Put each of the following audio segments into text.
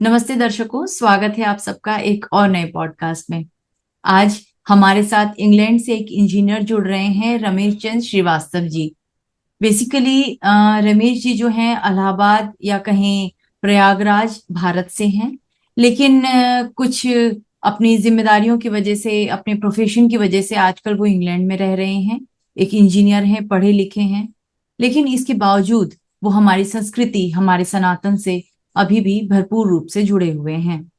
नमस्ते दर्शकों, स्वागत है आप सबका एक और नए पॉडकास्ट में। आज हमारे साथ इंग्लैंड से एक इंजीनियर जुड़ रहे हैं, रमेश चंद्र श्रीवास्तव जी। बेसिकली रमेश जी जो हैं इलाहाबाद या कहें प्रयागराज भारत से हैं, लेकिन कुछ अपनी जिम्मेदारियों की वजह से, अपने प्रोफेशन की वजह से आजकल वो इंग्लैंड में रह रहे हैं। एक इंजीनियर हैं, पढ़े लिखे हैं, लेकिन इसके बावजूद वो हमारी संस्कृति, हमारे सनातन से अभी भी भरपूर रूप से जुड़े हुए हैं।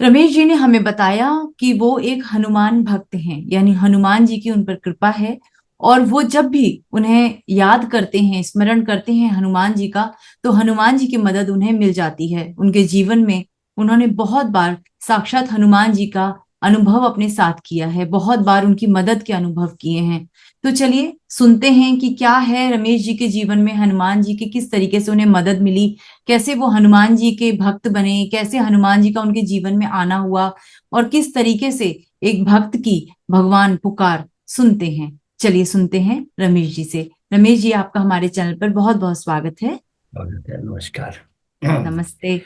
रमेश जी ने हमें बताया कि वो एक हनुमान भक्त हैं, यानी हनुमान जी की उन पर कृपा है। और वो जब भी उन्हें याद करते हैं, स्मरण करते हैं हनुमान जी का, तो हनुमान जी की मदद उन्हें मिल जाती है। उनके जीवन में उन्होंने बहुत बार साक्षात हनुमान जी का अनुभव अपने साथ किया है, बहुत बार उनकी मदद के अनुभव किए हैं। तो चलिए सुनते हैं कि क्या है रमेश जी के जीवन में हनुमान जी की किस तरीके से उन्हें मदद मिली, कैसे वो हनुमान जी के भक्त बने, कैसे हनुमान जी का उनके जीवन में आना हुआ, और किस तरीके से एक भक्त की भगवान पुकार सुनते हैं। चलिए सुनते हैं रमेश जी से। रमेश जी, आपका हमारे चैनल पर बहुत बहुत स्वागत है। नमस्कार। नमस्ते।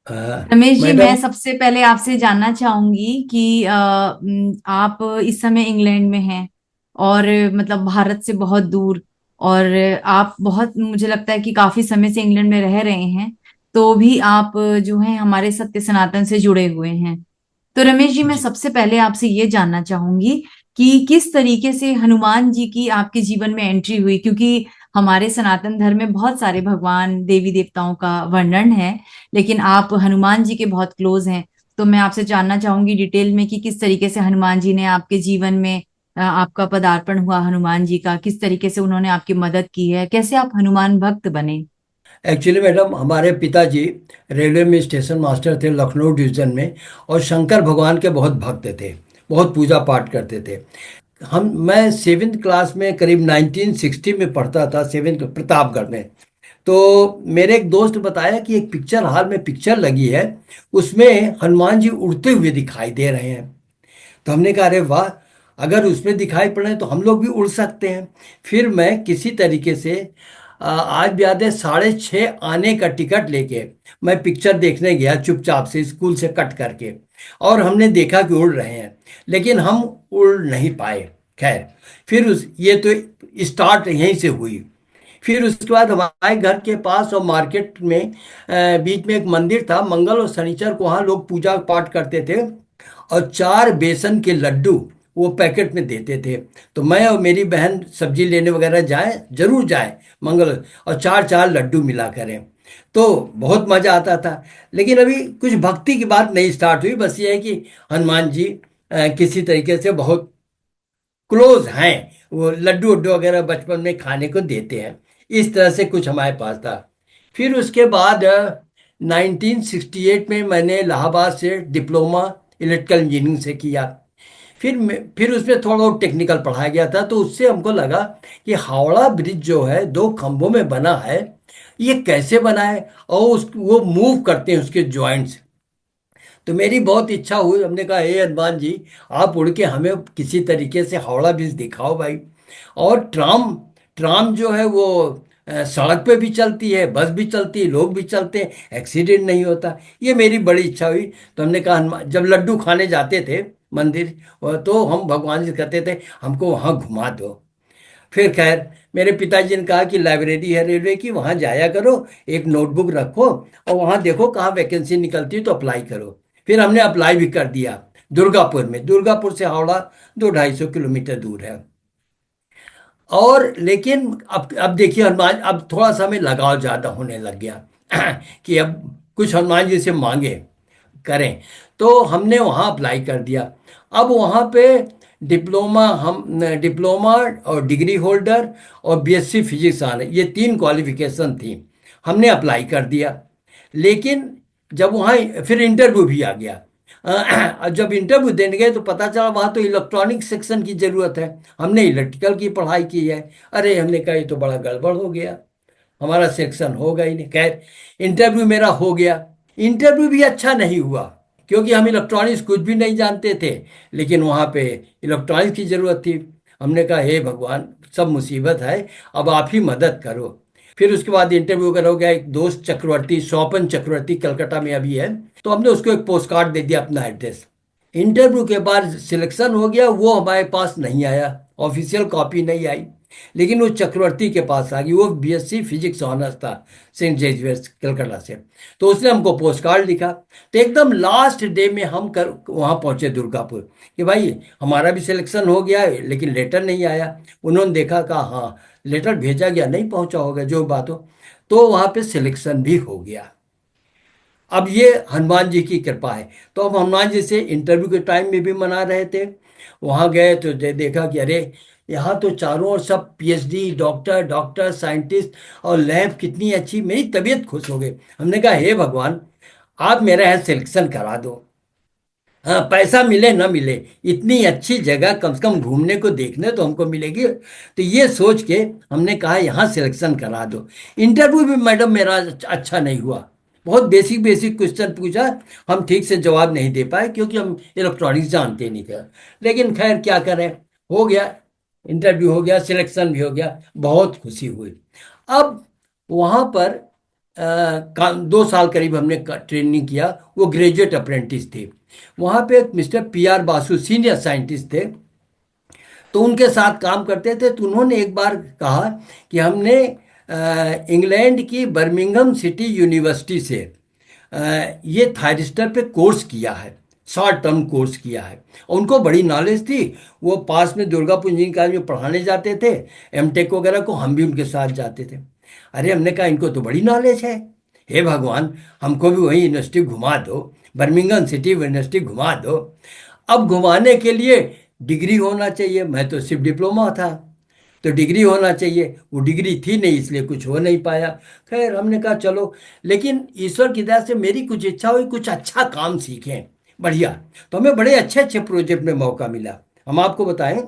अ, रमेश जी, मैं मैडम। सबसे पहले आपसे जानना चाहूंगी कि आप इस समय इंग्लैंड में हैं, और मतलब भारत से बहुत दूर, और आप बहुत, मुझे लगता है कि काफी समय से इंग्लैंड में रह रहे हैं, तो भी आप जो है हमारे सत्य सनातन से जुड़े हुए हैं। तो रमेश जी, मैं जी। सबसे पहले आपसे ये जानना चाहूंगी कि किस तरीके से हनुमान जी की आपके जीवन में एंट्री हुई, क्योंकि हमारे सनातन धर्म में बहुत सारे भगवान देवी देवताओं का वर्णन है, लेकिन आप हनुमान जी के बहुत क्लोज हैं। तो मैं आपसे जानना चाहूंगी डिटेल में कि किस तरीके से हनुमान जी ने आपके जीवन में आपका पदार्पण हुआ, हनुमान जी का किस तरीके से उन्होंने आपकी मदद की है, कैसे आप हनुमान भक्त बने। एक्चुअली मैडम, हमारे पिताजी रेलवे में स्टेशन मास्टर थे लखनऊ डिवीजन में, और शंकर भगवान के बहुत भक्त थे, बहुत पूजा पाठ करते थे। मैं सेवेंथ क्लास में करीब 1960 में पढ़ता था, सेवेंथ प्रतापगढ़ में। तो मेरे एक दोस्त बताया कि एक पिक्चर हॉल में पिक्चर लगी है, उसमें हनुमान जी उड़ते हुए दिखाई दे रहे हैं। तो हमने कहा अरे वाह, अगर उसमें दिखाई पड़े तो हम लोग भी उड़ सकते हैं। फिर मैं किसी तरीके से आज भी याद है, 6:30 आने का टिकट लेके मैं पिक्चर देखने गया चुपचाप से स्कूल से कट करके। और हमने देखा कि उड़ रहे हैं, लेकिन हम उड़ नहीं पाए। खैर, फिर उस ये तो स्टार्ट यहीं से हुई। फिर उसके बाद हमारे घर के पास और मार्केट में बीच में एक मंदिर था। मंगल और शनिचर को वहाँ लोग पूजा पाठ करते थे, और 4 बेसन के लड्डू वो पैकेट में देते थे। तो मैं और मेरी बहन सब्जी लेने वगैरह जाए, जरूर जाए मंगल, और 4 4 लड्डू मिला करें। तो बहुत मजा आता था। लेकिन अभी कुछ भक्ति की बात नहीं स्टार्ट हुई, बस ये है कि हनुमान जी किसी तरीके से बहुत क्लोज हैं। वो लड्डू वड्डू वगैरह बचपन में खाने को देते हैं। इस तरह से कुछ हमारे पास था। फिर उसके बाद 1968 में मैंने इलाहाबाद से डिप्लोमा इलेक्ट्रिकल इंजीनियरिंग से किया। फिर उसमें थोड़ा और टेक्निकल पढ़ाया गया था, तो उससे हमको लगा कि हावड़ा ब्रिज जो है 2 खंभों में बना है, ये कैसे बना है, और वो मूव करते हैं उसके जॉइंट्स। तो मेरी बहुत इच्छा हुई, हमने कहा हे हनुमान जी, आप उड़ के हमें किसी तरीके से हावड़ा ब्रिज दिखाओ भाई। और ट्राम ट्राम जो है वो सड़क पे भी चलती है, बस भी चलती है, लोग भी चलते हैं, एक्सीडेंट नहीं होता। ये मेरी बड़ी इच्छा हुई। तो हमने कहा हनुमान, जब लड्डू खाने जाते थे मंदिर, तो हम भगवान जी से कहते थे हमको वहाँ घुमा दो। फिर खैर, मेरे पिताजी ने कहा कि लाइब्रेरी है रेलवे की, वहाँ जाया करो, एक नोटबुक रखो, और वहाँ देखो कहाँ वैकेंसी निकलती है तो अप्लाई करो। फिर हमने अप्लाई भी कर दिया दुर्गापुर में। दुर्गापुर से हावड़ा 200-250 किलोमीटर दूर है। और लेकिन अब देखिए हनुमान, अब थोड़ा सा हमें लगाव ज़्यादा होने लग गया कि अब कुछ हनुमान जी से मांगे करें। तो हमने वहाँ अप्लाई कर दिया। अब वहाँ पे डिप्लोमा और डिग्री होल्डर और बीएससी फिजिक्स आने, ये 3 क्वालिफिकेशन थी। हमने अप्लाई कर दिया। लेकिन जब वहाँ फिर इंटरव्यू भी आ गया। जब इंटरव्यू देने गए तो पता चला वहाँ तो इलेक्ट्रॉनिक सेक्शन की ज़रूरत है। हमने इलेक्ट्रिकल की पढ़ाई की है। अरे हमने कहा ये तो बड़ा गड़बड़ हो गया, हमारा सिलेक्शन होगा ही नहीं। खैर, इंटरव्यू मेरा हो गया। इंटरव्यू भी अच्छा नहीं हुआ, क्योंकि हम इलेक्ट्रॉनिक्स कुछ भी नहीं जानते थे, लेकिन वहाँ पे इलेक्ट्रॉनिक्स की ज़रूरत थी। हमने कहा हे भगवान, सब मुसीबत है, अब आप ही मदद करो। फिर उसके बाद इंटरव्यू वगैरह हो गया। एक दोस्त चक्रवर्ती, स्वपन चक्रवर्ती, कलकत्ता में अभी है, तो हमने उसको एक पोस्ट कार्ड दे दिया, अपना एड्रेस। इंटरव्यू के बाद सिलेक्शन हो गया, वो हमारे पास नहीं आया, ऑफिशियल कॉपी नहीं आई। लेकिन वो चक्रवर्ती के पास आ गई। वो बीएससी फिजिक्स ऑनर्स था, सेंट जेवियर्स कलकत्ता से। तो उसने हमको पोस्ट कार्ड लिखा। तो एकदम लास्ट डे में हम कर वहाँ पहुँचे दुर्गापुर, कि भाई हमारा भी सिलेक्शन हो गया है, लेकिन लेटर नहीं आया। उन्होंने देखा, कहा हाँ लेटर भेजा गया, नहीं पहुँचा होगा, जो बात हो। तो वहाँ पे सिलेक्शन भी हो गया। अब ये हनुमान जी की कृपा है। तो हम हनुमान जी से इंटरव्यू के टाइम में भी मना रहे थे। वहाँ गए तो देखा कि अरे यहाँ तो चारों ओर सब पीएचडी, डॉक्टर डॉक्टर साइंटिस्ट, और लैब कितनी अच्छी। मेरी तबीयत खुश हो गई। हमने कहा हे भगवान, आप मेरा यहाँ सिलेक्शन करा दो। हाँ, पैसा मिले ना मिले, इतनी अच्छी जगह कम से कम घूमने को देखने तो हमको मिलेगी। तो ये सोच के हमने कहा यहाँ सिलेक्शन करा दो। इंटरव्यू भी मैडम मेरा अच्छा नहीं हुआ। बहुत बेसिक बेसिक क्वेश्चन पूछा, हम ठीक से जवाब नहीं दे पाए, क्योंकि हम इलेक्ट्रॉनिक्स जानते नहीं थे। लेकिन खैर क्या करें, हो गया। इंटरव्यू हो गया, सिलेक्शन भी हो गया, बहुत खुशी हुई। अब वहाँ पर 2 साल करीब हमने ट्रेनिंग किया। वो ग्रेजुएट अप्रेंटिस थे। वहाँ पे एक mister PR Basu senior scientist थे, तो उनके साथ काम करते थे। तो उन्होंने एक बार कहा कि हमने इंग्लैंड की बर्मिंघम सिटी यूनिवर्सिटी से ये थायरिस्टर पे कोर्स किया है, शॉर्ट टर्म कोर्स किया है। और उनको बड़ी नॉलेज थी। वो पास में दुर्गापुर इंजीनियरिंग कॉलेज में पढ़ाने जाते थे, एमटेक वगैरह को, हम भी उनके साथ जाते थे। अरे हमने कहा इनको तो बड़ी नॉलेज है, हे भगवान हमको भी वही यूनिवर्सिटी घुमा दो, बर्मिंघम सिटी यूनिवर्सिटी घुमा दो। अब घुमाने के लिए डिग्री होना चाहिए, मैं तो सिर्फ डिप्लोमा था, तो डिग्री होना चाहिए। वो डिग्री थी नहीं, इसलिए कुछ हो नहीं पाया। खैर हमने कहा चलो, लेकिन ईश्वर की दया से मेरी कुछ इच्छा हुई, कुछ अच्छा काम सीखें, बढ़िया। तो हमें बड़े अच्छे अच्छे प्रोजेक्ट में मौका मिला। हम आपको बताएं,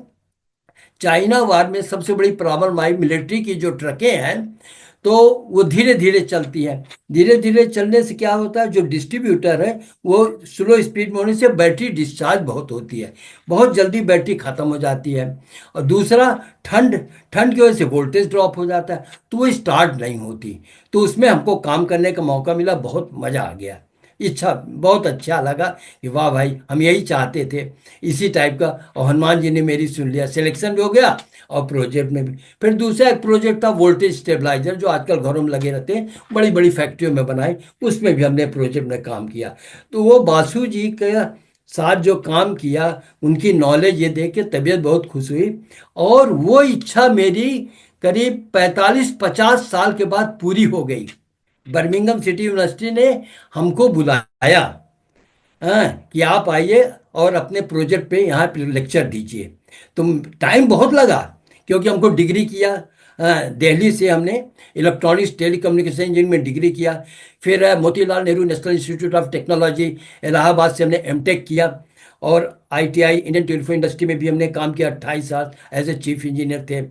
चाइना वार में सबसे बड़ी प्रॉब्लम आई, मिलिट्री की जो ट्रकें हैं तो वो धीरे धीरे चलती हैं। धीरे धीरे चलने से क्या होता है, जो डिस्ट्रीब्यूटर है वो स्लो स्पीड में होने से बैटरी डिस्चार्ज बहुत होती है, बहुत जल्दी बैटरी खत्म हो जाती है। और दूसरा, ठंड ठंड की वजह से वोल्टेज ड्रॉप हो जाता है, तो वो स्टार्ट नहीं होती। तो उसमें हमको काम करने का मौका मिला, बहुत मज़ा आ गया। इच्छा बहुत अच्छा लगा कि वाह भाई, हम यही चाहते थे, इसी टाइप का। और हनुमान जी ने मेरी सुन लिया, सिलेक्शन भी हो गया और प्रोजेक्ट में भी। फिर दूसरा एक प्रोजेक्ट था वोल्टेज स्टेबलाइजर, जो आजकल घरों में लगे रहते हैं, बड़ी बड़ी फैक्ट्रियों में बनाए, उसमें भी हमने प्रोजेक्ट में काम किया। तो वो बासु जी के साथ जो काम किया, उनकी नॉलेज ये देख के तबीयत बहुत खुश हुई। और वो इच्छा मेरी करीब 45-50 साल के बाद पूरी हो गई। बर्मिंघम सिटी यूनिवर्सिटी ने हमको बुलाया, हाँ, कि आप आइए और अपने प्रोजेक्ट पे यहाँ पे लेक्चर दीजिए। तो टाइम बहुत लगा, क्योंकि हमको डिग्री किया। दिल्ली से हमने इलेक्ट्रॉनिक्स टेलीकम्युनिकेशन इंजीनियरिंग में डिग्री किया। फिर Motilal Nehru national institute of technology Allahabad से हमने एमटेक किया। और आईटीआई इंडियन टेलीफोन इंडस्ट्री में भी हमने काम किया, 28 साल एज ए चीफ इंजीनियर थे।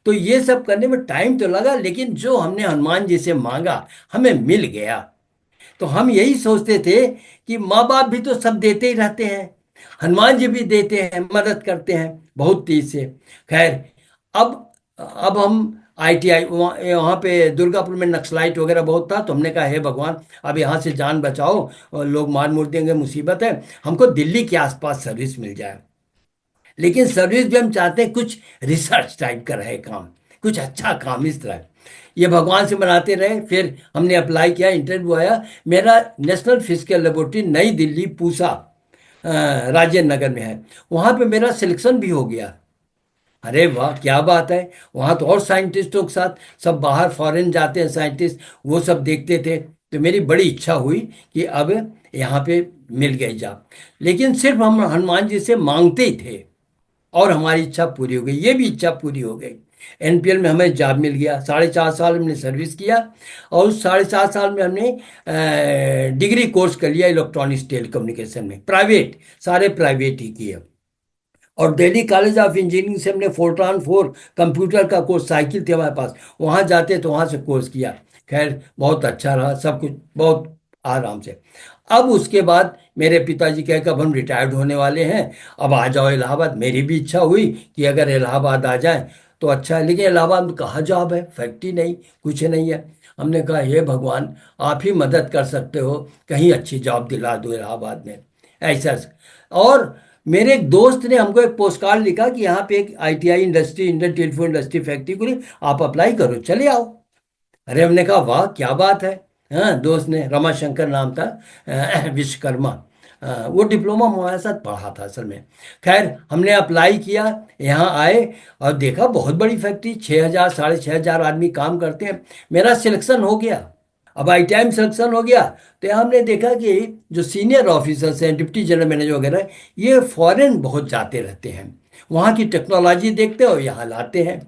तो ये सब करने में टाइम तो लगा, लेकिन जो हमने हनुमान जी से मांगा हमें मिल गया। तो हम यही सोचते थे कि माँ बाप भी तो सब देते ही रहते हैं, हनुमान जी भी देते हैं, मदद करते हैं बहुत तेज से। खैर, अब अब हम आईटीआई वहाँ पे दुर्गापुर में नक्सलाइट वगैरह बहुत था, तो हमने कहा हे भगवान, अब यहाँ से जान बचाओ, और लोग मार मुर देंगे, मुसीबत है। हमको दिल्ली के आसपास सर्विस मिल जाए, लेकिन सर्विस भी हम चाहते हैं कुछ रिसर्च टाइप का रहे काम, कुछ अच्छा काम इस तरह। ये भगवान से मनाते रहे। फिर हमने अप्लाई किया, इंटरव्यू आया। मेरा नेशनल फिजिकल लेबोरेटरी नई दिल्ली पूसा राजेंद्र नगर में है, वहाँ पे मेरा सिलेक्शन भी हो गया। अरे वाह क्या बात है। वहाँ तो और साइंटिस्टों के साथ सब बाहर फॉरेन जाते हैं साइंटिस्ट, वो सब देखते थे। तो मेरी बड़ी इच्छा हुई कि अब यहाँ पे मिल गई जॉब। लेकिन सिर्फ हम हनुमान जी से मांगते ही थे, और हमारी इच्छा पूरी हो गई, ये भी इच्छा पूरी हो गई। एनपीएल में हमें जॉब मिल गया। 4.5 साल हमने सर्विस किया, और उस 4.5 साल में हमने डिग्री कोर्स कर लिया इलेक्ट्रॉनिक्स टेलीकम्युनिकेशन में, प्राइवेट, सारे प्राइवेट ही किए। और दिल्ली कॉलेज ऑफ इंजीनियरिंग से हमने फोर्ट्रॉन 4 कंप्यूटर का कोर्स, साइकिल थी हमारे पास, वहाँ जाते तो वहाँ से कोर्स किया। खैर बहुत अच्छा रहा, सब कुछ बहुत आराम से। अब उसके बाद मेरे पिताजी कहे कि अब हम रिटायर्ड होने वाले हैं, अब आ जाओ इलाहाबाद। मेरी भी इच्छा हुई कि अगर इलाहाबाद आ जाए तो अच्छा है, लेकिन इलाहाबाद में कहाँ जॉब है, फैक्ट्री नहीं, कुछ नहीं है। हमने कहा हे भगवान, आप ही मदद कर सकते हो, कहीं अच्छी जॉब दिला दो इलाहाबाद में, ऐसा। और मेरे एक दोस्त ने हमको एक पोस्ट कार्ड लिखा कि यहाँ पे एक ITI industry, Indian telephone industry factory खुली, आप अप्लाई करो, चले आओ। अरे हमने कहा वाह क्या बात है। हाँ, दोस्त ने, रमाशंकर नाम था, विश्वकर्मा, वो डिप्लोमा हमारे साथ पढ़ा था असल में। खैर हमने अप्लाई किया, यहाँ आए और देखा बहुत बड़ी फैक्ट्री, 6,000 6,500 आदमी काम करते हैं। मेरा सिलेक्शन हो गया। अब आईटीआई में सिलेक्शन हो गया, तो यहाँ हमने देखा कि जो सीनियर ऑफिसर्स हैं, डिप्टी जनरल मैनेजर वगैरह, ये फॉरेन बहुत जाते रहते हैं, वहाँ की टेक्नोलॉजी देखते हो यहाँ लाते हैं।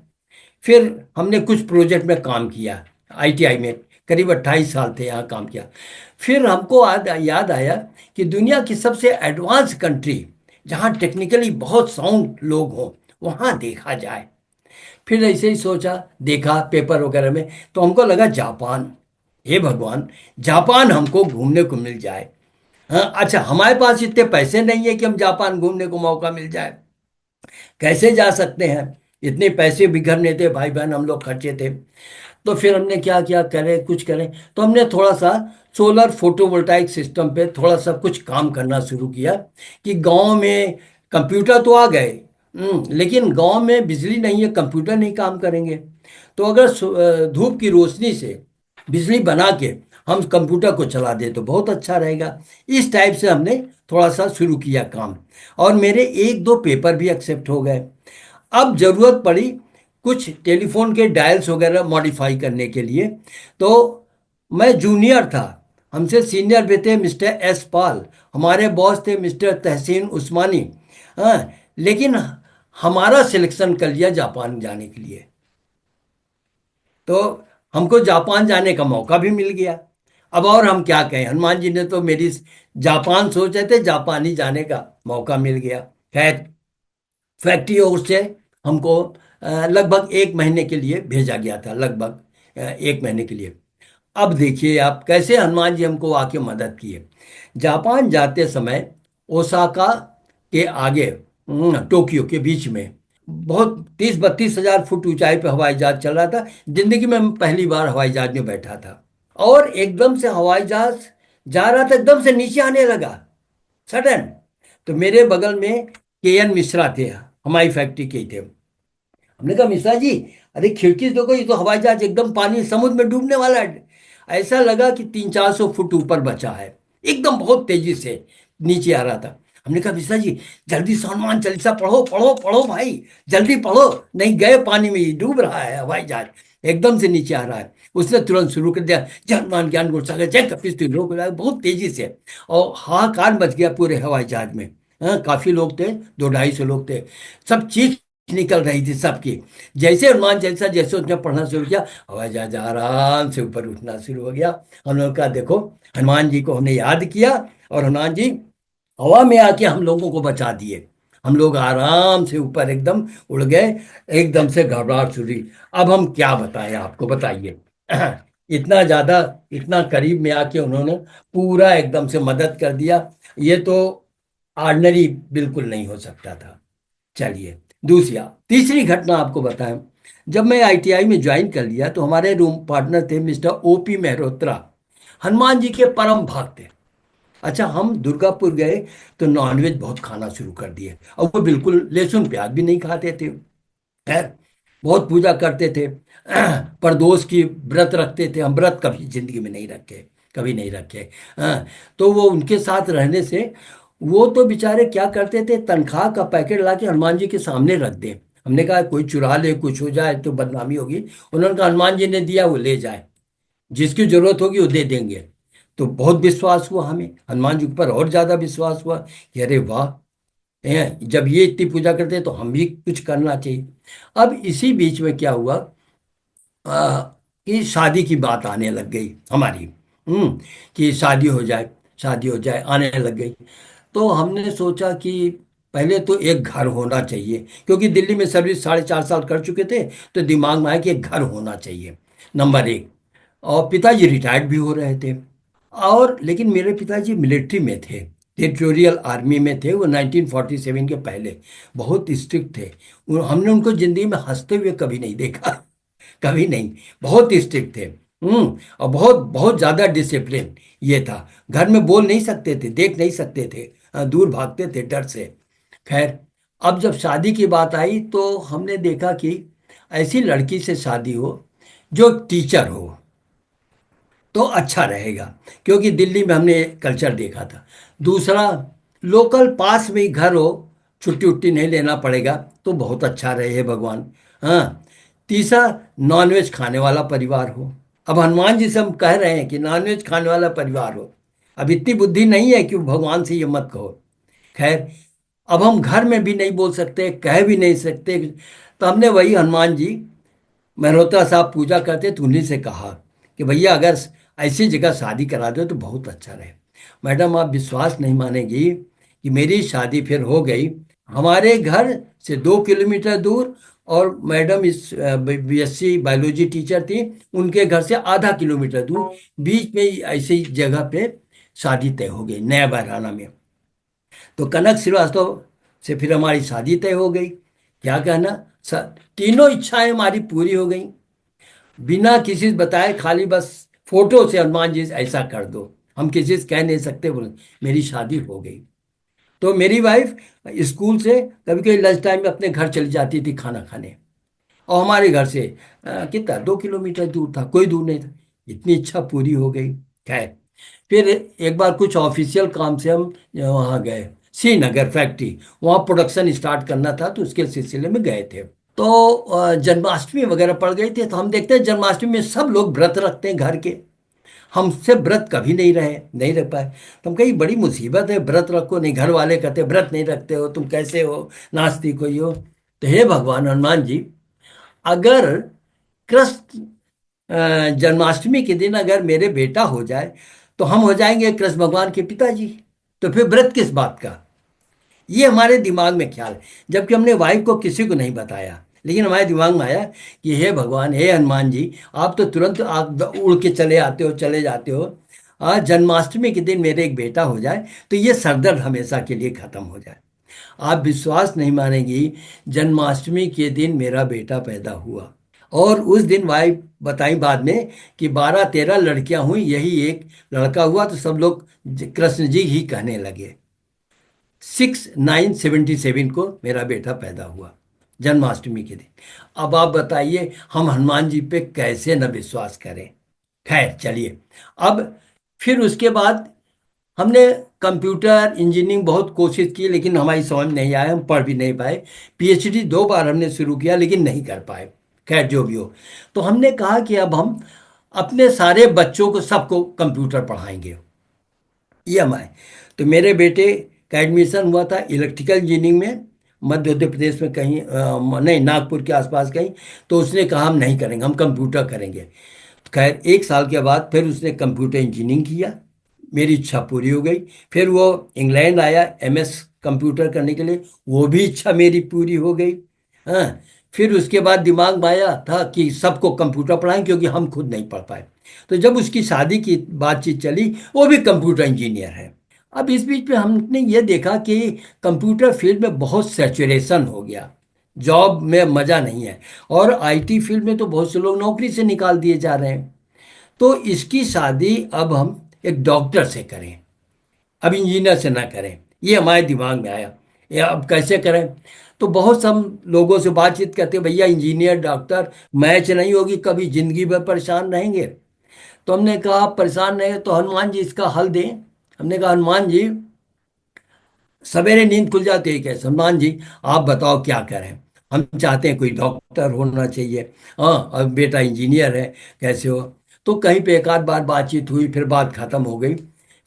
फिर हमने कुछ प्रोजेक्ट में काम किया आईटीआई में, करीब 28 साल थे यहाँ काम किया। फिर हमको याद आया कि दुनिया की सबसे एडवांस कंट्री, जहाँ टेक्निकली बहुत साउंड लोग हों, वहाँ देखा जाए। फिर ऐसे ही सोचा, देखा पेपर वगैरह में, तो हमको लगा जापान। हे भगवान, जापान हमको घूमने को मिल जाए। हाँ अच्छा, हमारे पास इतने पैसे नहीं है कि हम जापान घूमने को मौका मिल जाए, कैसे जा सकते हैं, इतने पैसे बिखर नहीं थे, भाई बहन हम लोग खर्चे थे। तो फिर हमने क्या किया, करें कुछ करें, तो हमने थोड़ा सा सोलर फोटोवोल्टाइक सिस्टम पे थोड़ा सा कुछ काम करना शुरू किया। कि गांव में कंप्यूटर तो आ गए, लेकिन गांव में बिजली नहीं है, कंप्यूटर नहीं काम करेंगे। तो अगर धूप की रोशनी से बिजली बना के हम कंप्यूटर को चला दे तो बहुत अच्छा रहेगा। इस टाइप से हमने थोड़ा सा शुरू किया काम, और मेरे एक दो पेपर भी एक्सेप्ट हो गए। अब जरूरत पड़ी कुछ टेलीफोन के डायल्स वगैरह मॉडिफाई करने के लिए, तो मैं जूनियर था, हमसे सीनियर भी थे मिस्टर एस पाल, हमारे बॉस थे मिस्टर तहसीन उस्मानी। हाँ, लेकिन हमारा सिलेक्शन कर लिया जापान जाने के लिए, तो हमको जापान जाने का मौका भी मिल गया। अब और हम क्या कहें, हनुमान जी ने तो मेरी जापान सोचे थे, जापान ही जाने का मौका मिल गया। खैर, फैक्ट्री ओर से हमको लगभग 1 महीने के लिए भेजा गया था, लगभग 1 महीने के लिए। अब देखिए आप कैसे हनुमान जी हमको आके मदद किए। जापान जाते समय ओसाका के आगे, टोक्यो के बीच में, बहुत 30-32 हजार फुट ऊंचाई पे हवाई जहाज चल रहा था। जिंदगी में मैं पहली बार हवाई जहाज में बैठा था, और एकदम से हवाई जहाज जा रहा था, एकदम से नीचे आने लगा सडन। तो मेरे बगल में केएन मिश्रा थे, हमारी फैक्ट्री के ही थे। हमने कहा मिश्रा जी, अरे खिड़की से देखो, ये तो हवाई जहाज एकदम पानी समुद्र में डूबने वाला है। ऐसा लगा कि 300-400 फुट ऊपर बचा है, एकदम बहुत तेजी से नीचे आ रहा था। हमने कहा मिश्रा जी, जल्दी से हनुमान चालीसा पढ़ो पढ़ो पढ़ो भाई, जल्दी पढ़ो, नहीं गए पानी में, ये डूब रहा है हवाई जहाज, एकदम से नीचे आ रहा है। उसने तुरंत शुरू कर दिया, जय हनुमान ज्ञान गुण सागर जय कपीस तिलोक लोग, बहुत तेजी से, और हाहाकार मच गया पूरे हवाई जहाज में। हाँ, काफी लोग थे, 200-250 लोग थे, सब चीख निकल रही थी सबकी। जैसे हनुमान चालीसा जैसे उसने पढ़ना शुरू किया, हवाई जहाज आराम से ऊपर उठना शुरू हो गया। हम लोग का देखो, हनुमान जी को हमने याद किया, और हनुमान जी हवा में आके हम लोगों को बचा दिए। हम लोग आराम से ऊपर एकदम उड़ गए, एकदम से घबराहट शुरू हुई। अब हम क्या बताएं आपको, बताइए। इतना ज्यादा, इतना करीब में आके उन्होंने पूरा एकदम से मदद कर दिया, ये तो ऑर्डिनरी बिल्कुल नहीं हो सकता था। चलिए, दूसरी तीसरी घटना आपको बताएं। जब मैं आईटीआई में ज्वाइन कर लिया, तो हमारे रूम पार्टनर थे मिस्टर ओपी मेहरोत्रा, हनुमान जी के परम भक्त थे। अच्छा, हम दुर्गापुर गए तो नॉनवेज बहुत खाना शुरू कर दिए, और वो बिल्कुल लहसुन प्याज भी नहीं खाते थे। खैर, बहुत पूजा करते थे, प्रदोष की व्रत रखते थे। हम व्रत कभी जिंदगी में नहीं रखे, कभी नहीं रखे। हाँ, तो वो उनके साथ रहने से, वो तो बेचारे क्या करते थे, तनख्वाह का पैकेट ला के हनुमान जी के सामने रख दे। हमने कहा कोई चुरा ले, कुछ हो जाए तो बदनामी होगी। उन्होंने कहा हनुमान जी ने दिया वो ले जाए, जिसकी जरूरत होगी वो दे देंगे। तो बहुत विश्वास हुआ हमें, हनुमान जी के ऊपर और ज्यादा विश्वास हुआ कि अरे वाह, जब ये इतनी पूजा करते हैं तो हम भी कुछ करना चाहिए। अब इसी बीच में क्या हुआ, आ, कि शादी की बात आने लग गई हमारी। कि शादी हो जाए, शादी हो जाए आने लग गई। तो हमने सोचा कि पहले तो एक घर होना चाहिए, क्योंकि दिल्ली में सर्विस 4.5 साल कर चुके थे, तो दिमाग में आया कि एक घर होना चाहिए, नंबर एक। और पिताजी रिटायर्ड भी हो रहे थे, और लेकिन मेरे पिताजी मिलिट्री में थे, टेरिटोरियल आर्मी में थे वो 1947 के पहले। बहुत स्ट्रिक्ट थे। हमने उनको जिंदगी में हंसते हुए कभी नहीं देखा। कभी नहीं। बहुत स्ट्रिक्ट थे। और बहुत बहुत ज्यादा डिसिप्लिन ये था। घर में बोल नहीं सकते थे, देख नहीं सकते थे, दूर भागते थे डर से। खैर, अब जब शादी की बात आई तो हमने देखा कि ऐसी लड़की से शादी हो जो टीचर हो तो अच्छा रहेगा, क्योंकि दिल्ली में हमने कल्चर देखा था। दूसरा, लोकल पास में ही घर हो, छुट्टी उट्टी नहीं लेना पड़ेगा तो बहुत अच्छा रहे है भगवान। हाँ। तीसरा, नॉनवेज खाने वाला परिवार हो। अब हनुमान जी से हम कह रहे हैं कि नॉनवेज खाने वाला परिवार हो। अब इतनी बुद्धि नहीं है कि भगवान से ये मत कहो। खैर, अब हम घर में भी नहीं बोल सकते, कह भी नहीं सकते। तो हमने वही हनुमान जी, मल्होत्रा साहब पूजा करते तो उन्हीं से कहा कि भैया अगर ऐसी जगह शादी करा दो तो बहुत अच्छा रहे। मैडम, आप विश्वास नहीं मानेगी कि मेरी शादी फिर हो गई हमारे घर से 2 किलोमीटर दूर। और मैडम इस बीएससी बायोलॉजी टीचर थी, उनके घर से आधा किलोमीटर दूर, बीच में ही ऐसी जगह पे शादी तय हो गई, नया बरहाना में। तो कनक श्रीवास्तव से फिर हमारी शादी तय हो गई। क्या कहना, तीनों इच्छाएं हमारी पूरी हो गई, बिना किसी से बताए। खाली बस फोटो से हनुमान जी ऐसा कर दो, हम किसी से कह नहीं सकते, बोले मेरी शादी हो गई। तो मेरी वाइफ स्कूल से कभी कभी लंच टाइम में अपने घर चली जाती थी खाना खाने, और हमारे घर से कितना 2 किलोमीटर दूर था, कोई दूर नहीं था। इतनी इच्छा पूरी हो गई। खैर, फिर एक बार कुछ ऑफिशियल काम से हम वहाँ गए, श्रीनगर फैक्ट्री, वहाँ प्रोडक्शन स्टार्ट करना था तो उसके सिलसिले में गए थे। तो जन्माष्टमी वगैरह पड़ गई थी, तो हम देखते हैं जन्माष्टमी में सब लोग व्रत रखते हैं घर के। हमसे व्रत कभी नहीं रह पाए। तो हम कही बड़ी मुसीबत है, व्रत रखो नहीं, घर वाले कहते व्रत नहीं रखते हो तुम, कैसे हो, नास्तिक हो यो। तो हे भगवान हनुमान जी, अगर कृष्ण जन्माष्टमी के दिन अगर मेरे बेटा हो जाए तो हम हो जाएंगे कृष्ण भगवान के पिताजी, तो फिर व्रत किस बात का। ये हमारे दिमाग में ख्याल है, जबकि हमने वाइफ को किसी को नहीं बताया। लेकिन हमारे दिमाग में आया कि हे भगवान, हे हनुमान जी, आप तो तुरंत आप उड़ के चले आते हो, चले जाते हो। आज जन्माष्टमी के दिन मेरे एक बेटा हो जाए तो ये सरदर्द हमेशा के लिए खत्म हो जाए। आप विश्वास नहीं मानेगी, जन्माष्टमी के दिन मेरा बेटा पैदा हुआ। और उस दिन वाइफ बताई बाद में कि 12-13 लड़कियां हुई, यही एक लड़का हुआ, तो सब लोग कृष्ण जी ही कहने लगे। 6/9/77 को मेरा बेटा पैदा हुआ, जन्माष्टमी के दिन। अब आप बताइए हम हनुमान जी पे कैसे न विश्वास करें। खैर चलिए, अब फिर उसके बाद हमने कंप्यूटर इंजीनियरिंग बहुत कोशिश की, लेकिन हमारी समझ नहीं आया, हम पढ़ भी नहीं पाए। पीएचडी 2 बार हमने शुरू किया लेकिन नहीं कर पाए। खैर जो भी हो, तो हमने कहा कि अब हम अपने सारे बच्चों को सबको कंप्यूटर पढ़ाएंगे, ईएमआई। तो मेरे बेटे का एडमिशन हुआ था इलेक्ट्रिकल इंजीनियरिंग में, मध्य प्रदेश में कहीं, नहीं नागपुर के आसपास कहीं। तो उसने कहा हम नहीं करेंगे, हम कंप्यूटर करेंगे। तो खैर 1 साल के बाद फिर उसने कंप्यूटर इंजीनियरिंग किया, मेरी इच्छा पूरी हो गई। फिर वो इंग्लैंड आया एमएस कंप्यूटर करने के लिए, वो भी इच्छा मेरी पूरी हो गई। हाँ। फिर उसके बाद दिमाग में आया था कि सबको कंप्यूटर पढ़ाएं, क्योंकि हम खुद नहीं पढ़ पाए। तो जब उसकी शादी की बातचीत चली, वो भी कंप्यूटर इंजीनियर है। अब इस बीच में हमने ये देखा कि कंप्यूटर फील्ड में बहुत सैचुरेशन हो गया, जॉब में मज़ा नहीं है। और आईटी फील्ड में तो बहुत से लोग नौकरी से निकाल दिए जा रहे हैं। तो इसकी शादी अब हम एक डॉक्टर से करें, अब इंजीनियर से ना करें, ये हमारे दिमाग में आया। ये अब कैसे करें। तो बहुत सब लोगों से बातचीत करते, भैया इंजीनियर डॉक्टर मैच नहीं होगी, कभी जिंदगी भर परेशान रहेंगे। तो हमने कहा आप परेशान रहेंगे तो हनुमान जी इसका हल दें। हमने कहा हनुमान जी, सवेरे नींद खुल जाती है कैसे, हनुमान जी आप बताओ क्या करें। हम चाहते हैं कोई डॉक्टर होना चाहिए, हाँ, और बेटा इंजीनियर है, कैसे हो। तो कहीं पे एक आध बार बातचीत हुई, फिर बात खत्म हो गई।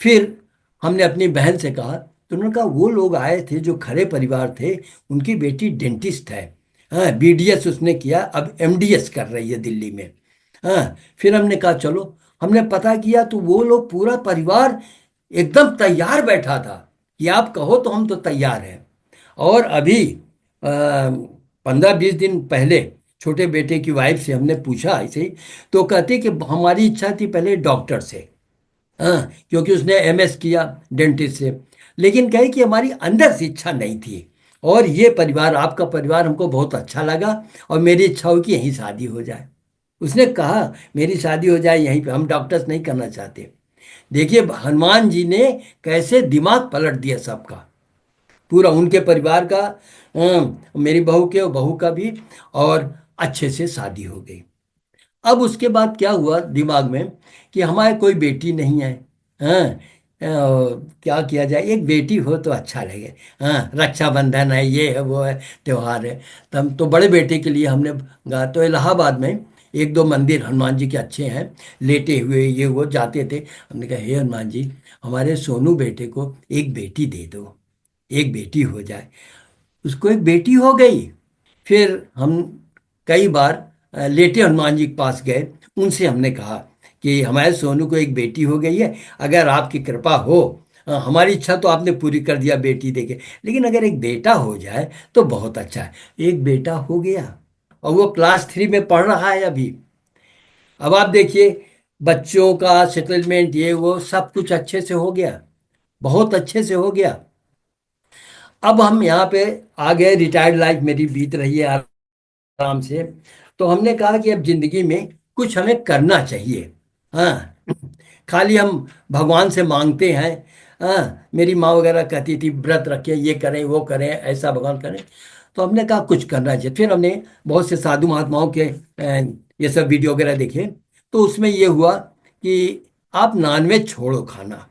फिर हमने अपनी बहन से कहा, तो उन्होंने कहा वो लोग आए थे जो खरे परिवार थे, उनकी बेटी डेंटिस्ट है, हाँ, बीडीएस उसने किया, अब एमडीएस कर रही है दिल्ली में। हाँ। फिर हमने कहा चलो, हमने पता किया तो वो लोग पूरा परिवार एकदम तैयार बैठा था कि आप कहो तो हम तो तैयार हैं। और अभी 15-20 दिन पहले छोटे बेटे की वाइफ से हमने पूछा ऐसे ही, तो कहते कि हमारी इच्छा थी पहले डॉक्टर से, हाँ, क्योंकि उसने एमएस किया डेंटिस्ट से। लेकिन कहे कि हमारी अंदर से इच्छा नहीं थी, और ये परिवार, आपका परिवार हमको बहुत अच्छा लगा, और मेरी इच्छा हो कि यहीं शादी हो जाए। उसने कहा मेरी शादी हो जाए यहीं पे, हम डॉक्टर्स नहीं करना चाहते। देखिए हनुमान जी ने कैसे दिमाग पलट दिया सबका, पूरा उनके परिवार का, मेरी बहू के और बहू का भी, और अच्छे से शादी हो गई। अब उसके बाद क्या हुआ दिमाग में कि हमारे कोई बेटी नहीं है। हाँ, क्या किया जाए, एक बेटी हो तो अच्छा लगे। हाँ, रक्षाबंधन है, ये है वो है, त्योहार है। तब तो बड़े बेटे के लिए हमने तो इलाहाबाद में एक दो मंदिर हनुमान जी के अच्छे हैं, लेटे हुए ये वो जाते थे। हमने कहा हे हनुमान जी, हमारे सोनू बेटे को एक बेटी दे दो, एक बेटी हो जाए। उसको एक बेटी हो गई। फिर हम कई बार लेटे हनुमान जी के पास गए, उनसे हमने कहा कि हमारे सोनू को एक बेटी हो गई है, अगर आपकी कृपा हो, हमारी इच्छा तो आपने पूरी कर दिया बेटी देके, लेकिन अगर एक बेटा हो जाए तो बहुत अच्छा है। एक बेटा हो गया, और वो क्लास 3 में पढ़ रहा है अभी। अब आप देखिए, बच्चों का सेटलमेंट ये वो सब कुछ अच्छे से हो गया, बहुत अच्छे से हो गया। अब हम यहाँ पे आ गए, रिटायर्ड लाइफ मेरी बीत रही है आराम से। तो हमने कहा कि अब जिंदगी में कुछ हमें करना चाहिए। हाँ, खाली हम भगवान से मांगते हैं। हाँ, मेरी माँ वगैरह कहती थी व्रत रखें, ये करें वो करें, ऐसा भगवान करें। तो हमने कहा कुछ करना चाहिए। फिर हमने बहुत से साधु महात्माओं के ये सब वीडियो वगैरह देखे। तो उसमें ये हुआ कि आप नॉनवेज छोड़ो खाना।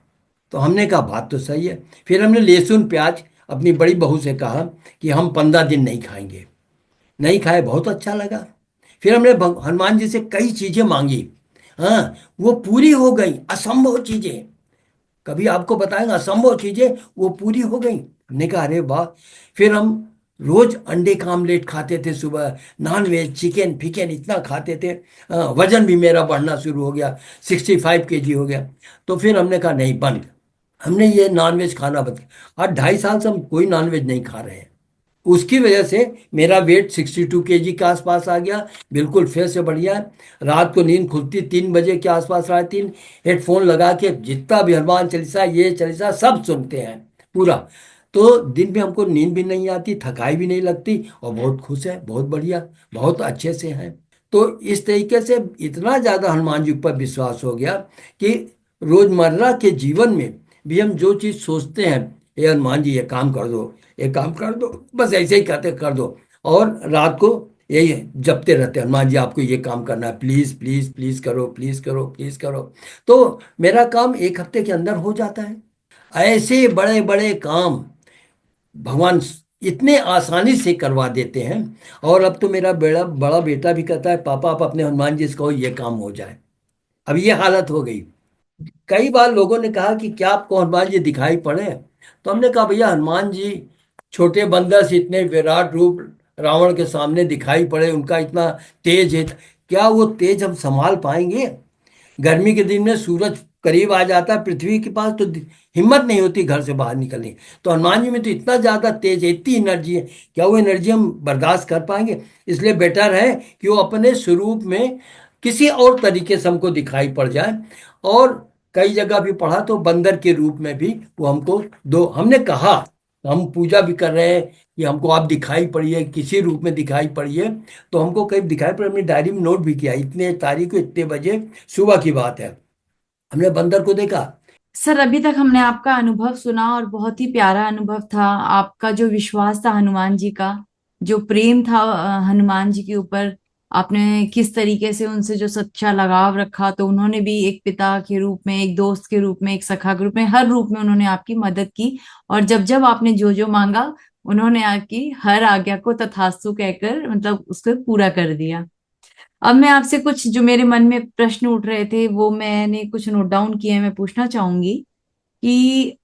तो हमने कहा बात तो सही है। फिर हमने लहसुन प्याज अपनी बड़ी बहू से कहा कि हम 15 दिन नहीं खाएंगे। नहीं खाए, बहुत अच्छा लगा। फिर हमने हनुमान जी से कई चीजें मांगी। हाँ, वो पूरी हो गई, असंभव चीजें, कभी आपको बताएंगे असंभव चीजें वो पूरी हो गई। हमने कहा अरे वाह। फिर हम रोज अंडे का आमलेट खाते थे सुबह, नॉन वेज चिकन फिकन इतना खाते थे। वजन भी मेरा बढ़ना शुरू हो गया, 65 kg हो गया। तो फिर हमने कहा नहीं, बंद। हमने ये नॉनवेज खाना बंद किया। आज 2.5 साल से हम कोई नॉनवेज नहीं खा रहे हैं। उसकी वजह से मेरा वेट 62 kg के आसपास आ गया, बिल्कुल फिर से बढ़िया है। रात को नींद खुलती 3 बजे के आसपास, 3:30, हेडफोन लगा के जितना भी हनुमान चालीसा ये चालीसा सब सुनते हैं पूरा। तो दिन में हमको नींद भी नहीं आती, थकाई भी नहीं लगती, और बहुत खुश है, बहुत बढ़िया, बहुत अच्छे से हैं। तो इस तरीके से इतना ज़्यादा हनुमान जी पर विश्वास हो गया कि रोजमर्रा के जीवन में भी हम जो चीज़ सोचते हैं, ये हनुमान जी ये काम कर दो, ये काम कर दो, बस ऐसे ही कहते कर दो। और रात को यही जपते रहते हैं, हनुमान जी आपको ये काम करना है, प्लीज प्लीज प्लीज करो, प्लीज करो, प्लीज करो। तो मेरा काम 1 हफ्ते के अंदर हो जाता है। ऐसे बड़े बड़े काम भगवान इतने आसानी से करवा देते हैं। और अब तो मेरा बड़ा बड़ा बेटा भी कहता है पापा आप अपने हनुमान जी से कहो ये काम हो जाए। अब ये हालत हो गई। कई बार लोगों ने कहा कि क्या आपको हनुमान जी दिखाई पड़े। तो हमने कहा भैया हनुमान जी छोटे बंदर से इतने विराट रूप रावण के सामने दिखाई पड़े, उनका इतना तेज है, क्या वो तेज हम संभाल पाएंगे। गर्मी के दिन में सूरज करीब आ जाता है पृथ्वी के पास, तो हिम्मत नहीं होती घर से बाहर निकलने। तो हनुमान जी में तो इतना ज्यादा तेज है, इतनी एनर्जी है, क्या वो एनर्जी हम बर्दाश्त कर पाएंगे। इसलिए बेटर है कि वो अपने स्वरूप में किसी और तरीके से हमको दिखाई पड़ जाए। और कई जगह भी पढ़ा तो बंदर के रूप में भी वो हमको दो। हमने कहा, हम पूजा भी कर रहे हैं कि हमको आप दिखाई पड़िए, किसी रूप में दिखाई पड़िए। तो हमको कहीं दिखाई पड़े, अपनी डायरी में नोट भी किया, इतने तारीख को इतने बजे सुबह की बात है, हमने बंदर को देखा। सर, अभी तक हमने आपका अनुभव सुना और बहुत ही प्यारा अनुभव था। आपका जो विश्वास था हनुमान जी का, जो प्रेम था हनुमान जी के ऊपर, आपने किस तरीके से उनसे जो सच्चा लगाव रखा, तो उन्होंने भी एक पिता के रूप में, एक दोस्त के रूप में, एक सखा के रूप में, हर रूप में उन्होंने आपकी मदद की। और जब जब आपने जो जो मांगा, उन्होंने आपकी हर आज्ञा को तथास्तु कहकर मतलब उसको पूरा कर दिया। अब मैं आपसे कुछ जो मेरे मन में प्रश्न उठ रहे थे वो मैंने कुछ नोट डाउन किए हैं, मैं पूछना चाहूंगी कि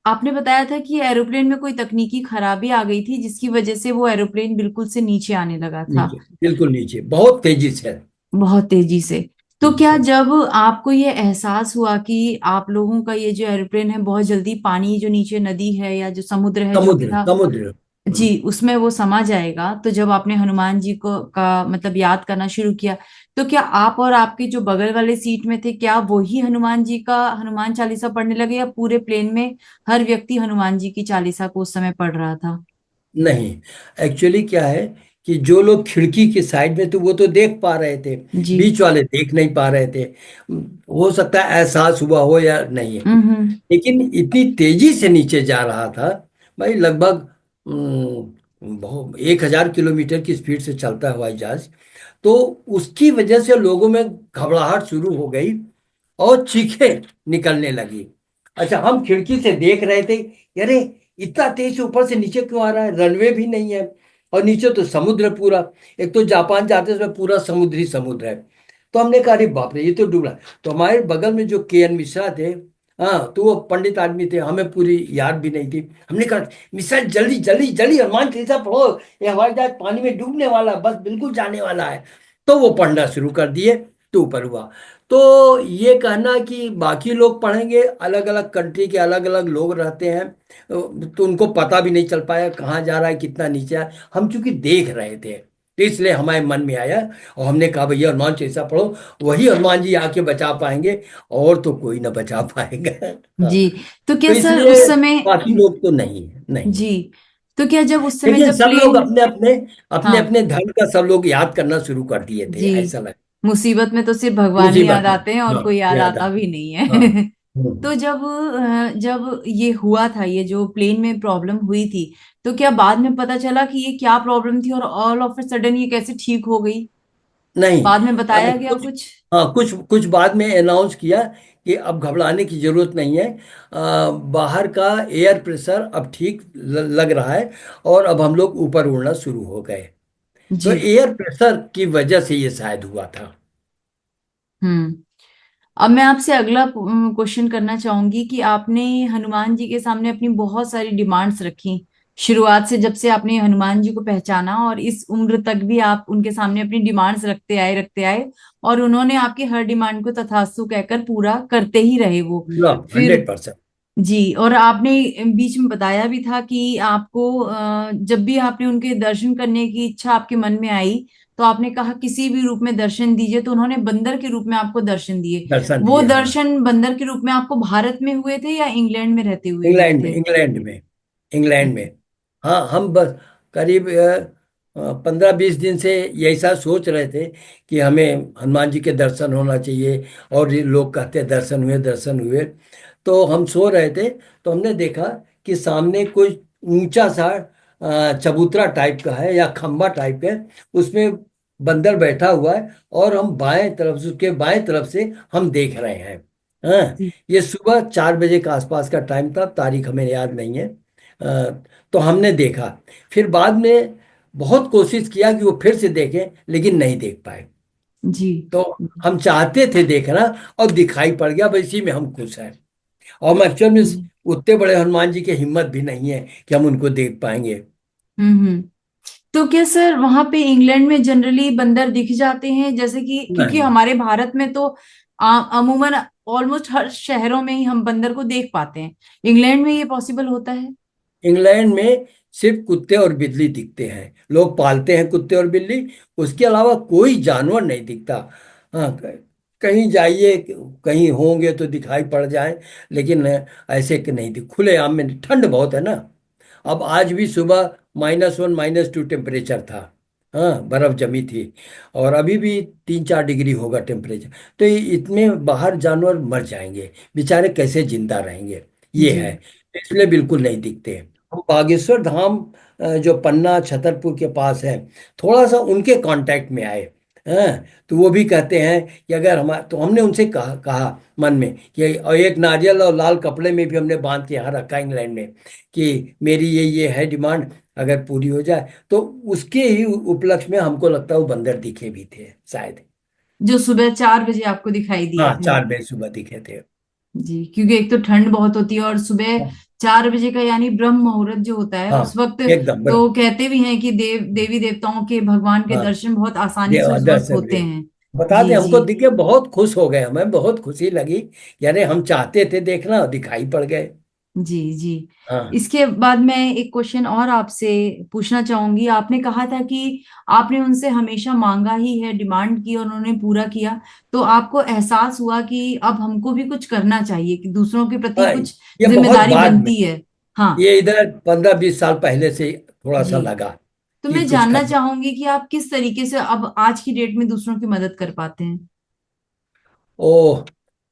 आपने बताया था कि एरोप्लेन में कोई तकनीकी खराबी आ गई थी जिसकी वजह से वो एरोप्लेन बिल्कुल से नीचे आने लगा था, नीचे, बिल्कुल नीचे, बहुत तेजी से, बहुत तेजी से। तो तेजी क्या से। जब आपको ये एहसास हुआ कि आप लोगों का ये जो एरोप्लेन है बहुत जल्दी पानी जो नीचे नदी है या जो समुद्र है जो भी समुद्र, था, समुद्र। जी, उसमें वो समा जाएगा। तो जब आपने हनुमान जी को का मतलब याद करना शुरू किया, तो क्या आप और आपके जो बगल वाले सीट में थे, क्या वही हनुमान जी का हनुमान चालीसा पढ़ने लगे, या पूरे प्लेन में हर व्यक्ति हनुमान जी की चालीसा को उस समय पढ़ रहा था? नहीं, एक्चुअली क्या है कि जो लोग खिड़की के साइड में थे वो तो देख पा रहे थे, जी। बीच वाले देख नहीं पा रहे थे। हो सकता है एहसास हुआ हो या नहीं, हम्म। लेकिन इतनी तेजी से नीचे जा रहा था भाई, लगभग बहुत 1,000 किलोमीटर की स्पीड से चलता है हवाई जहाज। तो उसकी वजह से लोगों में घबराहट शुरू हो गई और चीखें निकलने लगी। अच्छा, हम खिड़की से देख रहे थे, अरे इतना तेज से ऊपर से नीचे क्यों आ रहा है, रनवे भी नहीं है और नीचे तो समुद्र है पूरा। एक तो जापान जाते समय पूरा समुद्र ही समुद्र है। तो हमने कहा अरे बाप रे, ये तो डूब रहा है। तो हमारे बगल में जो के एन मिश्रा थे, हाँ, तो वो पंडित आदमी थे, हमें पूरी याद भी नहीं थी। हमने कहा मिश्रा जल्दी जल्दी जल्दी हनुमान चालीसा पढ़ो, ये हवाई जहाज पानी में डूबने वाला है, बस बिल्कुल जाने वाला है। तो वो पढ़ना शुरू कर दिए, तो ऊपर हुआ। तो ये कहना कि बाकी लोग पढ़ेंगे, अलग अलग कंट्री के अलग अलग लोग रहते हैं, तो उनको पता भी नहीं चल पाया कहाँ जा रहा है, कितना नीचे है। हम चूंकि देख रहे थे, तो इसलिए हमारे मन में आया और हमने कहा भैया हनुमान चालीसा पढ़ो, वही हनुमान जी आके बचा पाएंगे, और तो कोई ना बचा पाएगा। हाँ, जी। तो तो क्या सर इसलिए उस समय, बाकी लोग तो नहीं है, नहीं। जी, तो क्या जब उस समय लेकिन जब सब लोग प्लेन, अपने अपने अपने हाँ, अपने धर्म का सब लोग याद करना शुरू कर दिए थे, जी, ऐसा लगा। मुसीबत में तो सिर्फ भगवान ही मुसीबत याद में, आते हैं, और हाँ, कोई याद याद आता आ, भी नहीं हाँ। है। हम्म। तो जब ये हुआ था, ये जो प्लेन में प्रॉब्लम हुई थी, तो क्या बाद में पता चला कि ये क्या प्रॉब्लम थी, और ऑल ऑफ ए सडन ये कैसे ठीक हो गई? नहीं, बाद में बताया गया कुछ, कुछ? हाँ, कुछ कुछ बाद में अनाउंस किया कि अब घबराने की जरूरत नहीं है। बाहर का एयर प्रेशर अब ठीक लग रहा है, और अब हम लोग ऊपर उड़ना शुरू हो गए। तो जी। एयर प्रेशर की वजह से ये शायद हुआ था। हम्म। अब मैं आपसे अगला क्वेश्चन करना चाहूंगी कि आपने हनुमान जी के सामने अपनी बहुत सारी डिमांड्स रखी, शुरुआत से, जब से आपने हनुमान जी को पहचाना, और इस उम्र तक भी आप उनके सामने अपनी डिमांड्स रखते आए, और उन्होंने आपकी हर डिमांड को तथास्तु कहकर पूरा करते ही रहे वो। पूरा फिर, 100%। जी, और आपने बीच में बताया भी था कि आपको जब भी आपने उनके दर्शन करने की इच्छा आपके मन में आई, तो आपने कहा किसी भी रूप में दर्शन दीजिए, तो उन्होंने बंदर के रूप में आपको दर्शन दिए। दर्शन वो दिए, हाँ। दर्शन बंदर के रूप में आपको भारत में हुए थे, या इंग्लैंड में रहते हुए हुए इंग्लैंड में, थे? इंग्लैंड में, इंग्लैंड में। हाँ, हम बस करीब 15-20 दिन से ऐसा सोच रहे थे कि हमें हनुमान जी के दर्शन होना चाहिए, और ये लोग कहते हैं दर्शन हुए, दर्शन हुए। तो हम सो रहे थे, तो हमने देखा कि सामने कोई ऊंचा सा चबूतरा टाइप का है या खंबा टाइप है, उसमें बंदर बैठा हुआ है, और हम बाएं तरफ से, उसके बाएं तरफ से हम देख रहे हैं। हाँ, जी। ये सुबह 4 बजे का आसपास का टाइम था, तारीख हमें याद नहीं है। तो हमने देखा। फिर बाद में बहुत कोशिश किया कि वो फिर से देखें, लेकिन नहीं देख पाए। जी। तो हम चाहते थे देखना, और दिखाई पड़ गया, बस इसी में हम खुश हैं। और मैं एक्चुअल में जी। उतने बड़े हनुमान जी की हिम्मत भी नहीं है कि हम उनको देख पाएंगे। हम्म। तो क्या सर वहां पे इंग्लैंड में जनरली बंदर दिख जाते हैं, जैसे कि, क्योंकि नहीं, हमारे भारत में तो अमूमन ऑलमोस्ट हर शहरों में ही हम बंदर को देख पाते हैं, इंग्लैंड में ये पॉसिबल होता है? इंग्लैंड में सिर्फ कुत्ते और बिल्ली दिखते हैं, लोग पालते हैं कुत्ते और बिल्ली, उसके अलावा कोई जानवर नहीं दिखता। हाँ, कहीं जाइए, कहीं होंगे तो दिखाई पड़ जाए, लेकिन ऐसे कि नहीं दिख, खुले आम में। ठंड बहुत है ना। अब आज भी सुबह -1 -2 टेम्परेचर था। हाँ, बर्फ जमी थी, और अभी भी 3-4 डिग्री होगा टेम्परेचर। तो इतने बाहर जानवर मर जाएंगे बेचारे, कैसे जिंदा रहेंगे, ये जी। है। इसलिए बिल्कुल नहीं दिखते। हम बागेश्वर धाम, जो पन्ना छतरपुर के पास है, थोड़ा सा उनके कांटेक्ट में आए। हाँ, तो वो भी कहते हैं कि अगर हम, तो हमने उनसे कहा कहा मन में कि, और एक नारियल और लाल कपड़े में भी हमने बांध के यहाँ रखा इंग्लैंड में, कि मेरी ये है डिमांड, अगर पूरी हो जाए तो। उसके ही उपलक्ष्य में हमको लगता है वो बंदर दिखे भी थे शायद। जो सुबह 4 बजे आपको दिखाई दिए हाँ, थे? 4 बजे सुबह दिखे थे। जी, क्योंकि एक तो ठंड बहुत होती है, और सुबह हाँ, 4 बजे का यानी ब्रह्म मुहूर्त जो होता है हाँ, उस वक्त, एकदम बराबर। तो कहते भी हैं कि देवी देवताओं के, भगवान के हाँ, दर्शन बहुत आसानी से उस वक्त दर्शन होते हुए। हैं। बता दें, जी। हमको जी। दिखे, बहुत खुश हो गए, हमें बहुत खुशी लगी कि अरे हम चाहते थे देखना और दिखाई पड़ गए। जी जी। हाँ। इसके बाद मैं एक क्वेश्चन और आपसे पूछना चाहूंगी। आपने कहा था कि आपने उनसे हमेशा मांगा ही है, डिमांड की और उन्होंने पूरा किया, तो आपको एहसास हुआ कि अब हमको भी कुछ करना चाहिए, कि दूसरों के प्रति हाँ, कुछ ये बहुत जिम्मेदारी बाद में, बनती है। हाँ। ये इधर 15-20 साल पहले से थोड़ा सा जी। लगा तो कि मैं कुछ जानना करना। चाहूंगी कि आप किस तरीके से अब आज की डेट में दूसरों की मदद कर पाते हैं। ओह,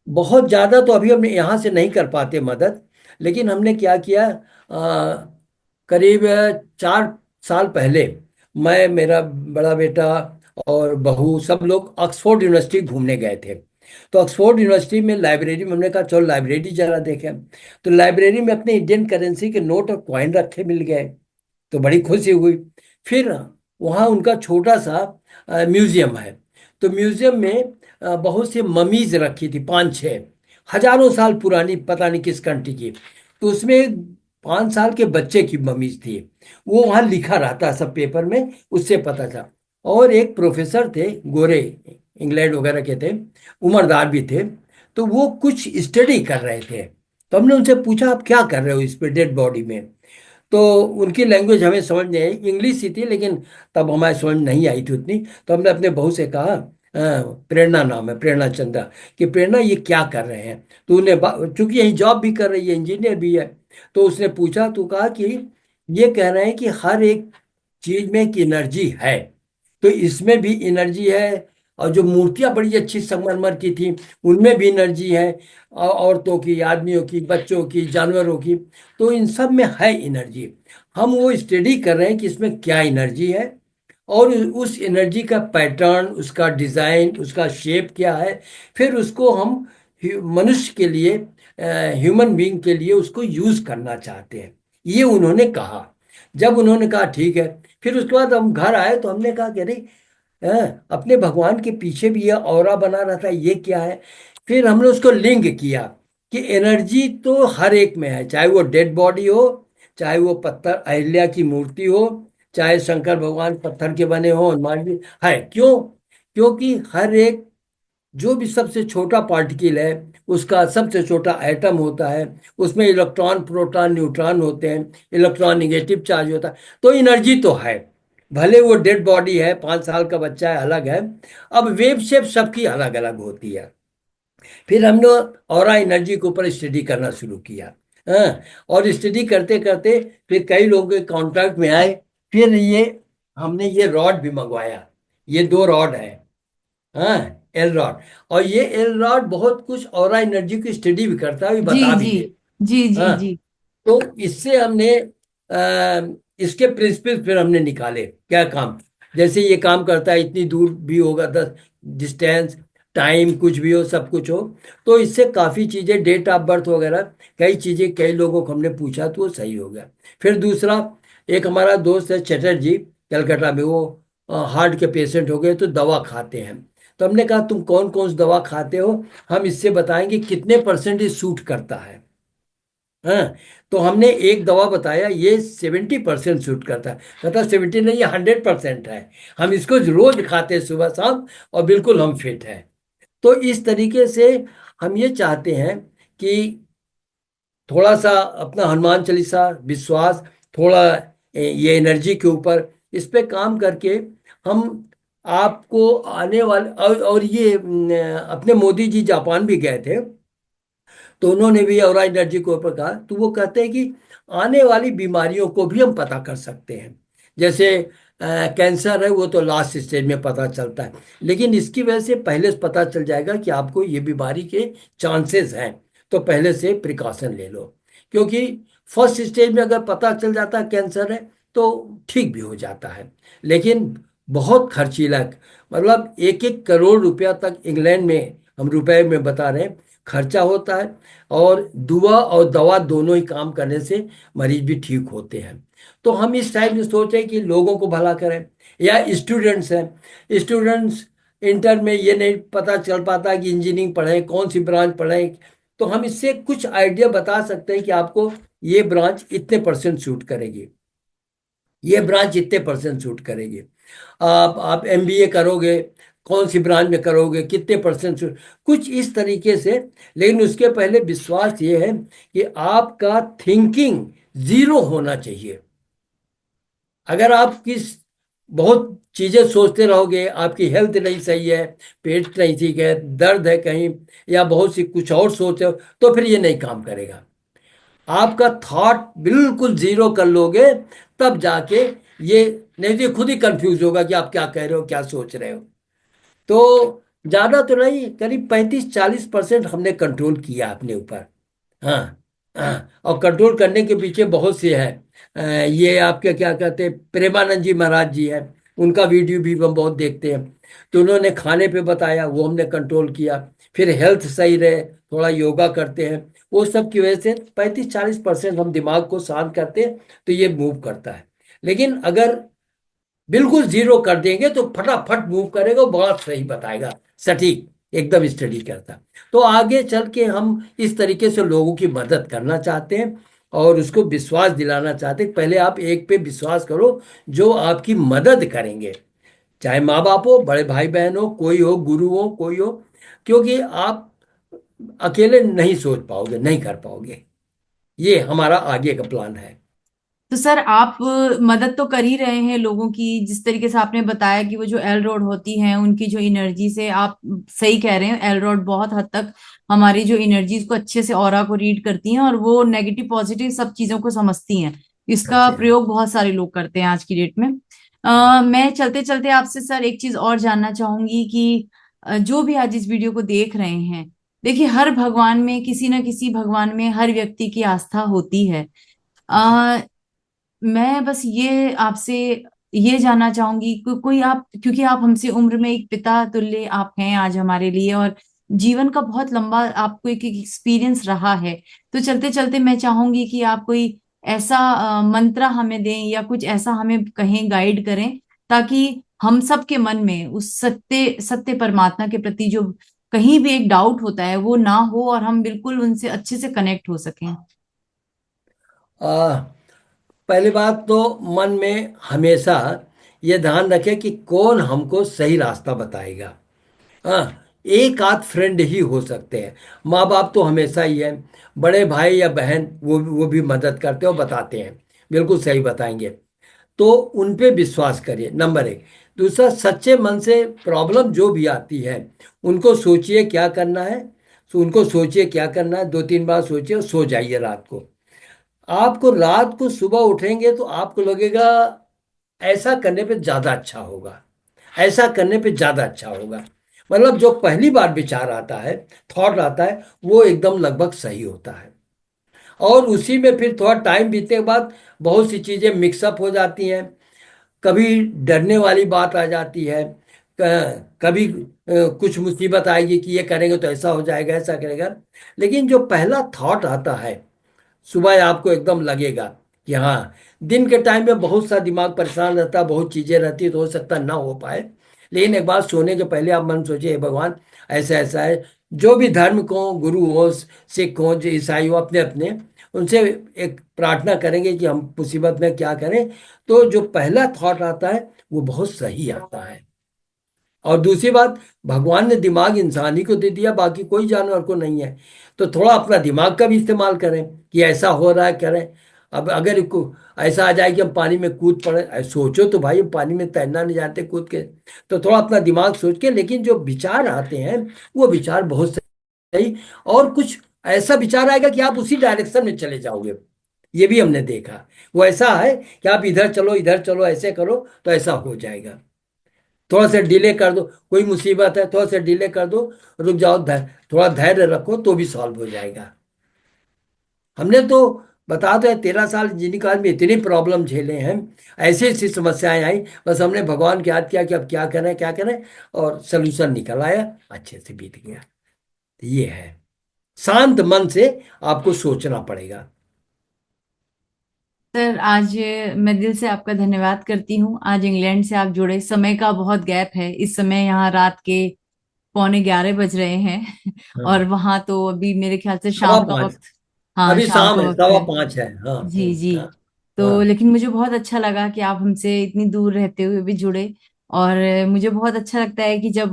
बहुत ज़्यादा तो अभी हम यहाँ से नहीं कर पाते मदद, लेकिन हमने क्या किया, करीब 4 साल पहले मैं, मेरा बड़ा बेटा और बहू, सब लोग ऑक्सफोर्ड यूनिवर्सिटी घूमने गए थे। तो ऑक्सफोर्ड यूनिवर्सिटी में लाइब्रेरी में हमने कहा चलो लाइब्रेरी जरा देखें। तो लाइब्रेरी में अपने इंडियन करेंसी के नोट और कॉइन रखे मिल गए, तो बड़ी खुशी हुई। फिर वहाँ उनका छोटा सा म्यूजियम है। तो म्यूजियम में बहुत सी ममीज रखी थी, 5-6 हजारों साल पुरानी, पता नहीं किस कंट्री की। तो उसमें 5 साल के बच्चे की ममीज थी। वो वहाँ लिखा रहता सब पेपर में, उससे पता था। और एक प्रोफेसर थे, गोरे, इंग्लैंड वगैरह के थे, उम्रदार भी थे। तो वो कुछ स्टडी कर रहे थे। तो हमने उनसे पूछा आप क्या कर रहे हो इस पे, डेड बॉडी में। तो उनकी लैंग्वेज हमें समझ नहीं आई, इंग्लिश ही थी, लेकिन तब हमारे समझ नहीं आई थी उतनी। तो हमने अपने बहू से कहा, प्रेरणा नाम है, प्रेरणा चंद्रा, कि प्रेरणा ये क्या कर रहे हैं। तो उन्हें चूंकि यही जॉब भी कर रही है, इंजीनियर भी है। तो उसने पूछा, तो कहा कि ये कह रहे हैं कि हर एक चीज में एक एनर्जी है, तो इसमें भी एनर्जी है। और जो मूर्तियां बड़ी अच्छी संगमरमर की थी, उनमें भी एनर्जी है, औरतों की, आदमियों की, बच्चों की, जानवरों की। तो इन सब में है एनर्जी। हम वो स्टडी कर रहे हैं कि इसमें क्या एनर्जी है, और उस एनर्जी का पैटर्न, उसका डिजाइन, उसका शेप क्या है। फिर उसको हम मनुष्य के लिए, ह्यूमन बीइंग के लिए उसको यूज करना चाहते हैं, ये उन्होंने कहा। जब उन्होंने कहा ठीक है, फिर उसके बाद हम घर आए तो हमने कहा कि अरे, अपने भगवान के पीछे भी ये ऑरा बना रहा था, ये क्या है। फिर हमने उसको लिंक किया कि एनर्जी तो हर एक में है, चाहे वो डेड बॉडी हो, चाहे वो पत्थर अहिल्या की मूर्ति हो, चाहे शंकर भगवान पत्थर के बने हो, हनुमान जी है। क्यों? क्योंकि हर एक, जो भी सबसे छोटा पार्टिकल है, उसका सबसे छोटा एटम होता है, उसमें इलेक्ट्रॉन, प्रोटॉन, न्यूट्रॉन होते हैं, इलेक्ट्रॉन निगेटिव चार्ज होता है। तो एनर्जी तो है, भले वो डेड बॉडी है, 5 साल का बच्चा है, अलग है। अब वेव शेप सबकी अलग अलग होती है। फिर हमने ऑरा एनर्जी के ऊपर स्टडी करना शुरू किया। हाँ, और स्टडी करते करते फिर कई लोगों के कॉन्ट्रैक्ट में आए। फिर ये, हमने ये रॉड भी मंगवाया। ये 2 रॉड है, हाँ, एल रॉड। और ये एल रॉड बहुत कुछ ऑरा एनर्जी की स्टडी भी करता है, अभी जी बता भी जी दे। जी जी हाँ, जी तो इससे हमने इसके प्रिंसिपल फिर हमने निकाले क्या काम। जैसे ये काम करता है, इतनी दूर भी होगा, 10 डिस्टेंस, टाइम कुछ भी हो, सब कुछ हो। तो इससे काफ़ी चीज़ें, डेट ऑफ बर्थ वगैरह, कई चीज़ें कई लोगों को हमने पूछा तो वो सही हो गया। फिर दूसरा, एक हमारा दोस्त है चटर्जी, कलकत्ता में, वो हार्ट के पेशेंट हो गए तो दवा खाते हैं। तो हमने कहा तुम कौन कौन सी दवा खाते हो, हम इससे बताएंगे कितने परसेंट ये सूट करता है। हाँ, तो हमने एक दवा बताया, ये 70% सूट करता है। कहता 70 नहीं, ये 100% है। हम इसको रोज खाते हैं सुबह शाम, और बिल्कुल हम फिट हैं। तो इस तरीके से हम ये चाहते हैं कि थोड़ा सा अपना हनुमान चालीसा, विश्वास, थोड़ा ये एनर्जी के ऊपर, इस पे काम करके हम आपको आने वाले, और ये अपने मोदी जी जापान भी गए थे, तो उन्होंने भी ऑरा एनर्जी के ऊपर कहा। तो वो कहते हैं कि आने वाली बीमारियों को भी हम पता कर सकते हैं। जैसे कैंसर है, वो तो लास्ट स्टेज में पता चलता है, लेकिन इसकी वजह से पहले से पता चल जाएगा कि आपको ये बीमारी के चांसेस हैं। तो पहले से प्रिकॉशन ले लो, क्योंकि फर्स्ट स्टेज में अगर पता चल जाता है कैंसर है, तो ठीक भी हो जाता है। लेकिन बहुत खर्चीला, मतलब 1-1 करोड़ रुपया तक इंग्लैंड में, हम रुपए में बता रहे हैं, खर्चा होता है। और दुआ और दवा दोनों ही काम करने से मरीज भी ठीक होते हैं। तो हम इस टाइप से सोचें कि लोगों को भला करें। या स्टूडेंट्स हैं, स्टूडेंट्स इंटर में ये नहीं पता चल पाता कि इंजीनियरिंग पढ़ें, कौन सी ब्रांच पढ़ें। तो हम इससे कुछ आइडिया बता सकते हैं कि आपको ये ब्रांच इतने परसेंट सूट करेगी, ये ब्रांच इतने परसेंट सूट करेगी। आप एमबीए करोगे, कौन सी ब्रांच में करोगे, कितने परसेंट, कुछ इस तरीके से। लेकिन उसके पहले विश्वास ये है कि आपका थिंकिंग जीरो होना चाहिए। अगर आप किस बहुत चीजें सोचते रहोगे, आपकी हेल्थ नहीं सही है, पेट नहीं ठीक है, दर्द है कहीं, या बहुत सी कुछ और सोच हो, तो फिर ये नहीं काम करेगा। आपका थॉट बिल्कुल जीरो कर लोगे, तब जाके ये, नहीं तो ये खुद ही कंफ्यूज होगा कि आप क्या कह रहे हो, क्या सोच रहे हो। तो ज्यादा तो नहीं, करीब 35-40% हमने कंट्रोल किया अपने ऊपर। हाँ। हाँ, और कंट्रोल करने के पीछे बहुत से हैं। ये आपके क्या कहते हैं, प्रेमानंद जी महाराज जी हैं, उनका वीडियो भी हम बहुत देखते हैं। तो उन्होंने खाने पे बताया, वो हमने कंट्रोल किया। फिर हेल्थ सही रहे, थोड़ा योगा करते हैं, वो सब की वजह से 35-40% हम दिमाग को शांत करते हैं, तो ये मूव करता है। लेकिन अगर बिल्कुल जीरो कर देंगे तो फटाफट मूव करेगा, वो बहुत सही बताएगा, सटीक एकदम स्टडी करता। तो आगे चल के हम इस तरीके से लोगों की मदद करना चाहते हैं और उसको विश्वास दिलाना चाहते हैं। पहले आप एक पे विश्वास करो जो आपकी मदद करेंगे, चाहे माँ बाप हो, बड़े भाई बहन हो, कोई हो, गुरु हो, कोई हो। क्योंकि आप अकेले नहीं सोच पाओगे, नहीं कर पाओगे। ये हमारा आगे का प्लान है। तो सर आप मदद तो कर ही रहे हैं लोगों की, जिस तरीके से आपने बताया कि वो जो एल रोड होती हैं उनकी जो एनर्जी से, आप सही कह रहे हैं, एल रोड बहुत हद तक हमारी जो एनर्जीज को अच्छे से ऑरा को रीड करती हैं और वो नेगेटिव पॉजिटिव सब चीजों को समझती हैं। इसका अच्छा। प्रयोग बहुत सारे लोग करते हैं आज की डेट में। मैं चलते चलते आपसे सर एक चीज और जानना चाहूंगी कि जो भी आज इस वीडियो को देख रहे हैं, देखिए हर भगवान में, किसी न किसी भगवान में हर व्यक्ति की आस्था होती है। जी। मैं बस ये आपसे ये जानना चाहूंगी कोई आप, क्योंकि आप हमसे उम्र में एक पिता तुल्य आप हैं आज हमारे लिए, और जीवन का बहुत लंबा आपको एक एक्सपीरियंस रहा है। तो चलते चलते मैं चाहूंगी कि आप कोई ऐसा मंत्र हमें दें या कुछ ऐसा हमें कहें, गाइड करें, ताकि हम सब के मन में उस सत्य सत्य परमात्मा के प्रति जो कहीं भी एक डाउट होता है वो ना हो और हम बिल्कुल उनसे अच्छे से कनेक्ट हो सकें। आ, पहली बात तो मन में हमेशा ये ध्यान रखें कि कौन हमको सही रास्ता बताएगा। हाँ, एक आध फ्रेंड ही हो सकते हैं, माँ बाप तो हमेशा ही है, बड़े भाई या बहन वो भी मदद करते हैं और बताते हैं, बिल्कुल सही बताएंगे। तो उन पे विश्वास करिए, नंबर एक। दूसरा, सच्चे मन से प्रॉब्लम जो भी आती है उनको सोचिए क्या करना है। तो उनको सोचिए क्या करना है, 2-3 बार सोचिए और सो जाइए रात को। आपको रात को सुबह उठेंगे तो आपको लगेगा ऐसा करने पे ज्यादा अच्छा होगा, ऐसा करने पे ज्यादा अच्छा होगा। मतलब जो पहली बार विचार आता है, थॉट आता है, वो एकदम लगभग सही होता है। और उसी में फिर थोड़ा टाइम बीतने के बाद बहुत सी चीजें मिक्सअप हो जाती हैं। कभी डरने वाली बात आ जाती है, कभी कुछ मुसीबत आएगी कि ये करेंगे तो ऐसा हो जाएगा, ऐसा करेगा। लेकिन जो पहला थॉट आता है सुबह, आपको एकदम लगेगा कि हाँ, दिन के टाइम में बहुत सा दिमाग परेशान रहता है, बहुत चीजें रहती है, तो हो सकता है ना हो पाए। लेकिन एक बार सोने के पहले आप मन सोचिए, "हे भगवान, ऐसा ऐसा है।" जो भी धर्म को, गुरु हो, सिख हो, जो ईसाई हो, अपने अपने उनसे एक प्रार्थना करेंगे कि हम मुसीबत में क्या करें। तो जो पहला थॉट आता है वो बहुत सही आता है। और दूसरी बात, भगवान ने दिमाग इंसान ही को दे दिया, बाकी कोई जानवर को नहीं है। तो थोड़ा अपना दिमाग का भी इस्तेमाल करें कि ऐसा हो रहा है, करें। अब अगर ऐसा आ जाए कि हम पानी में कूद पड़े, सोचो तो भाई, हम पानी में तैरना नहीं जानते, कूद के। तो थोड़ा अपना दिमाग सोच के, लेकिन जो विचार आते हैं वो विचार बहुत सही। और कुछ ऐसा विचार आएगा कि आप उसी डायरेक्शन में चले जाओगे। ये भी हमने देखा। वो ऐसा है कि आप इधर चलो, इधर चलो, ऐसे करो तो ऐसा हो जाएगा। थोड़ा सा डिले कर दो, कोई मुसीबत है, थोड़ा सा डिले कर दो, रुक जाओ, थोड़ा धैर्य रखो तो भी सॉल्व हो जाएगा। हमने तो, बता दो, 13 साल इंजीनियरिंग कॉलेज में इतनी प्रॉब्लम झेले हैं, ऐसी ऐसी समस्याएं आई, बस हमने भगवान को याद किया कि अब क्या करें, क्या करें, और सोल्यूशन निकल आया, अच्छे से बीत गया। तो ये है, शांत मन से आपको सोचना पड़ेगा। सर आज मैं दिल से आपका धन्यवाद करती हूँ। आज इंग्लैंड से आप जुड़े, समय का बहुत गैप है, इस समय यहाँ रात के 11:15 बज रहे हैं हाँ, और वहां तो अभी मेरे ख्याल से सवा शाम का पाँच वक्त। हाँ, अभी शाम शाम का है, वक्त है। 5:15 है। हाँ। जी जी। हाँ। तो हाँ। लेकिन मुझे बहुत अच्छा लगा कि आप हमसे इतनी दूर रहते हुए भी जुड़े। और मुझे बहुत अच्छा लगता है कि जब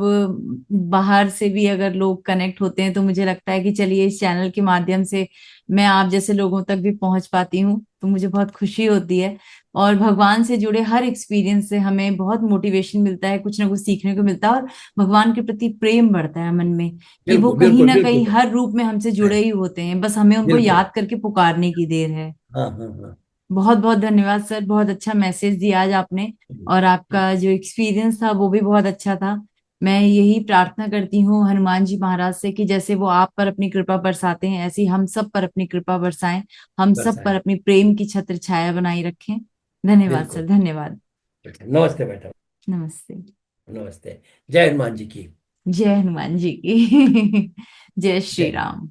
बाहर से भी अगर लोग कनेक्ट होते हैं तो मुझे लगता है कि चलिए इस चैनल के माध्यम से मैं आप जैसे लोगों तक भी पहुंच पाती हूँ, तो मुझे बहुत खुशी होती है। और भगवान से जुड़े हर एक्सपीरियंस से हमें बहुत मोटिवेशन मिलता है, कुछ ना कुछ सीखने को मिलता है, और भगवान के प्रति प्रेम बढ़ता है मन में कि वो बिल्कुल कहीं बिल्कुल ना कहीं बिल्कुल। हर रूप में हमसे जुड़े ही होते हैं, बस हमें उनको बिल्कुल। याद करके पुकारने की देर है। हाँ हाँ हाँ। बहुत बहुत धन्यवाद सर, बहुत अच्छा मैसेज दिया आज आपने। और आपका जो एक्सपीरियंस था वो भी बहुत अच्छा था। मैं यही प्रार्थना करती हूँ हनुमान जी महाराज से कि जैसे वो आप पर अपनी कृपा बरसाते हैं, ऐसे ही हम सब पर अपनी कृपा बरसाएं, हम बस सब पर आए। अपनी प्रेम की छत्र छाया बनाई रखें। धन्यवाद बिल्कुल। सर, धन्यवाद। नमस्ते मैडम। नमस्ते। नमस्ते। जय हनुमान जी की। जय हनुमान जी की जय श्री जय। राम।